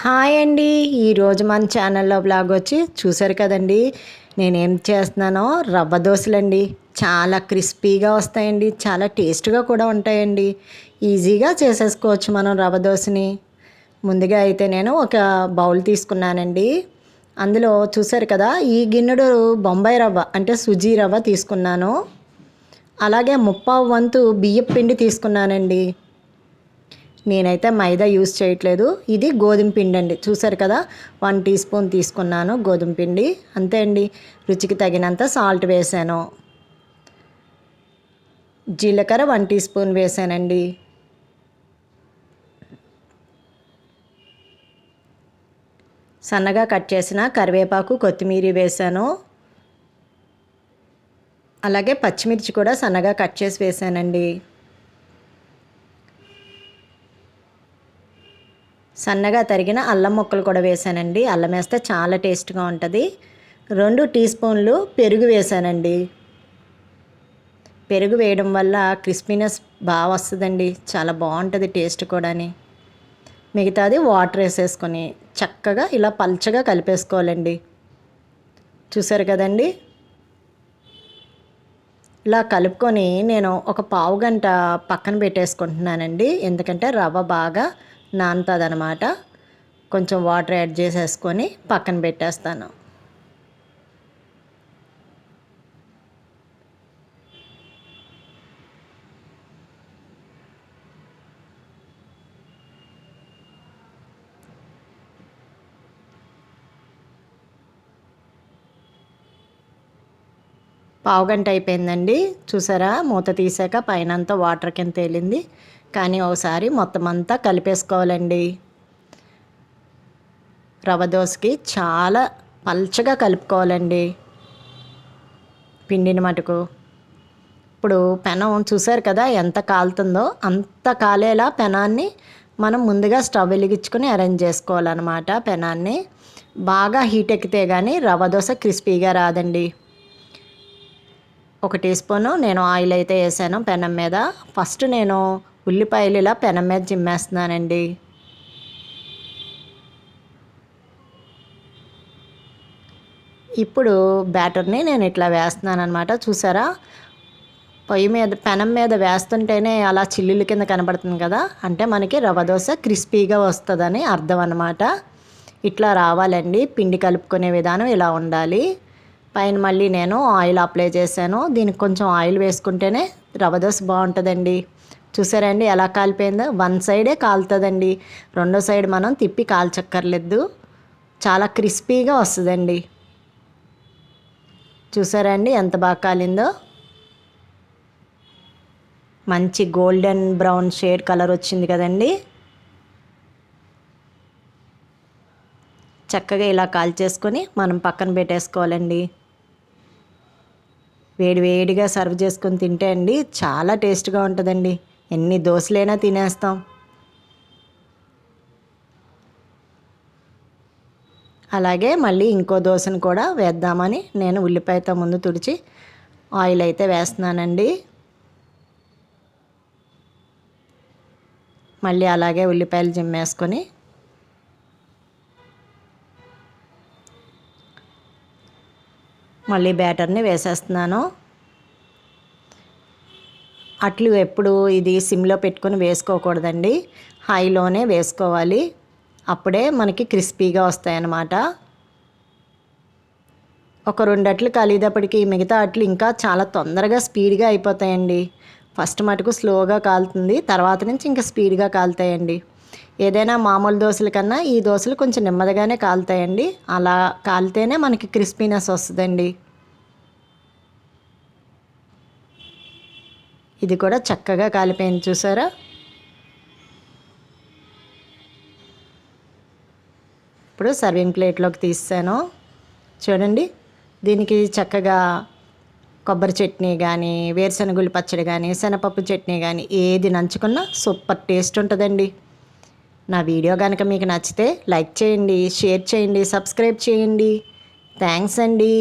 Hi అండి. ఈరోజు మన ఛానల్లో బ్లాగ్ వచ్చి చూసారు కదండి. నేనేం చేస్తున్నానో రవ్వ దోశలండి. చాలా క్రిస్పీగా వస్తాయండి, చాలా టేస్ట్గా కూడా ఉంటాయండి. ఈజీగా చేసేసుకోవచ్చు మనం రవ్వ దోశని. ముందుగా అయితే నేను ఒక బౌల్ తీసుకున్నానండి. అందులో చూసారు కదా, ఈ గిన్నెడు బొంబాయి రవ్వ అంటే సుజీ రవ్వ తీసుకున్నాను. అలాగే ముప్పావు వంతు బియ్యం పిండి తీసుకున్నానండి. నేనైతే మైదా యూస్ చేయట్లేదు. ఇది గోధుమ పిండి అండి. చూసారు కదా, 1 టీ స్పూన్ తీసుకున్నాను గోధుమ పిండి. అంతే అండి. రుచికి తగినంత సాల్ట్ వేసాను. జీలకర్ర 1 టీ స్పూన్ వేసానండి. సన్నగా కట్ చేసిన కరివేపాకు, కొత్తిమీర వేసాను. అలాగే పచ్చిమిర్చి కూడా సన్నగా కట్ చేసి వేసానండి. సన్నగా తరిగిన అల్లం ముక్కలు కూడా వేసానండి. అల్లం వేస్తే చాలా టేస్ట్గా ఉంటుంది. 2 టీ స్పూన్లు పెరుగు వేసానండి. పెరుగు వేయడం వల్ల క్రిస్పీనెస్ బాగా వస్తుందండి. చాలా బాగుంటుంది టేస్ట్ కూడాని. మిగతాది వాటర్ వేసేసుకొని చక్కగా ఇలా పల్చగా కలిపేసుకోవాలండి. చూసారు కదండి. ఇలా కలుపుకొని నేను ఒక పావు గంట పక్కన పెట్టేసుకుంటున్నానండి. ఎందుకంటే రవ్వ బాగా నానుతుంది అన్నమాట. కొంచెం వాటర్ యాడ్ చేసేసుకొని పక్కన పెట్టేస్తాను. పావుగంట అయిపోయిందండి. చూసారా, మూత తీసాక పైన అంతా వాటర్ కింద తేలింది. కానీ ఒకసారి మొత్తం అంతా కలిపేసుకోవాలండి. రవ్వ దోసకి చాలా పల్చగా కలుపుకోవాలండి పిండిని మటుకు. ఇప్పుడు పెనం చూసారు కదా ఎంత కాలుతుందో, అంత కాలేలా పెనాన్ని మనం ముందుగా స్టవ్ వెలిగించుకొని అరేంజ్ చేసుకోవాలన్నమాట. పెనాన్ని బాగా హీట్ ఎక్కితే కానీ రవ్వ దోశ క్రిస్పీగా రాదండి. 1 టీ స్పూను నేను ఆయిల్ అయితే వేసాను పెనం మీద. ఫస్ట్ నేను ఉల్లిపాయలు ఇలా పెనం మీద చిమ్మేస్తున్నానండి. ఇప్పుడు బ్యాటర్ని నేను ఇట్లా వేస్తున్నాను అనమాట. చూసారా, పొయ్యి మీద పెనం మీద వేస్తుంటేనే అలా చిల్లుల కింద కనబడుతుంది కదా, అంటే మనకి రవ్వ దోశ క్రిస్పీగా వస్తుందని అర్థం అన్నమాట. ఇట్లా రావాలండి. పిండి కలుపుకునే విధానం ఇలా ఉండాలి. పైన మళ్ళీ నేను ఆయిల్ అప్లై చేశాను. దీనికి కొంచెం ఆయిల్ వేసుకుంటేనే రవ్వ దోశ బాగుంటుందండి. చూసారండి ఎలా కాలిపోయిందో. 1 సైడే కాలుతుందండి. రెండో సైడ్ మనం తిప్పి కాల్చక్కర్లేదు. చాలా క్రిస్పీగా వస్తుందండి. చూసారండి ఎంత బాగా కాలిందో. మంచి గోల్డెన్ బ్రౌన్ షేడ్ కలర్ వచ్చింది కదండి. చక్కగా ఇలా కాల్చేసుకొని మనం పక్కన పెట్టేసుకోవాలండి. వేడి వేడిగా సర్వ్ చేసుకొని తింటే అండి చాలా టేస్ట్గా ఉంటుందండి. ఎన్ని దోశలైనా తినేస్తాం. అలాగే మళ్ళీ ఇంకో దోశను కూడా వేద్దామని నేను ఉల్లిపాయతో ముందు తుడిచి ఆయిల్ అయితే వేస్తున్నానండి. మళ్ళీ అలాగే ఉల్లిపాయలు జిమ్మేసుకొని మళ్ళీ బ్యాటర్ని వేసేస్తున్నాను. అట్లు ఎప్పుడు ఇది సిమ్లో పెట్టుకొని వేసుకోకూడదండి. హైలోనే వేసుకోవాలి. అప్పుడే మనకి క్రిస్పీగా వస్తాయన్నమాట. ఒక 2 అట్లు కాలేటప్పటికి మిగతా అట్లు ఇంకా చాలా తొందరగా స్పీడ్గా అయిపోతాయండి. ఫస్ట్ మటుకు స్లోగా కాలుతుంది, తర్వాత నుంచి ఇంకా స్పీడ్గా కాలుతాయండి. ఏదైనా మామూలు దోశల కన్నా ఈ దోశలు కొంచెం నెమ్మదిగానే కాలుతాయండి. అలా కాలితేనే మనకి క్రిస్పీనెస్ వస్తుందండి. ఇది కూడా చక్కగా కాలిపోయింది చూసారా. ఇప్పుడు సర్వింగ్ ప్లేట్లోకి తీసాను. చూడండి, దీనికి చక్కగా కొబ్బరి చట్నీ కానీ, వేరుశనగుళ్ళు పచ్చడి కానీ, శనగపప్పు చట్నీ కానీ ఏది నంచుకున్నా సూపర్ టేస్ట్ ఉంటుందండి. నా వీడియో కనుక మీకు నచ్చితే లైక్ చేయండి, షేర్ చేయండి, సబ్స్క్రైబ్ చేయండి. థ్యాంక్స్ అండి.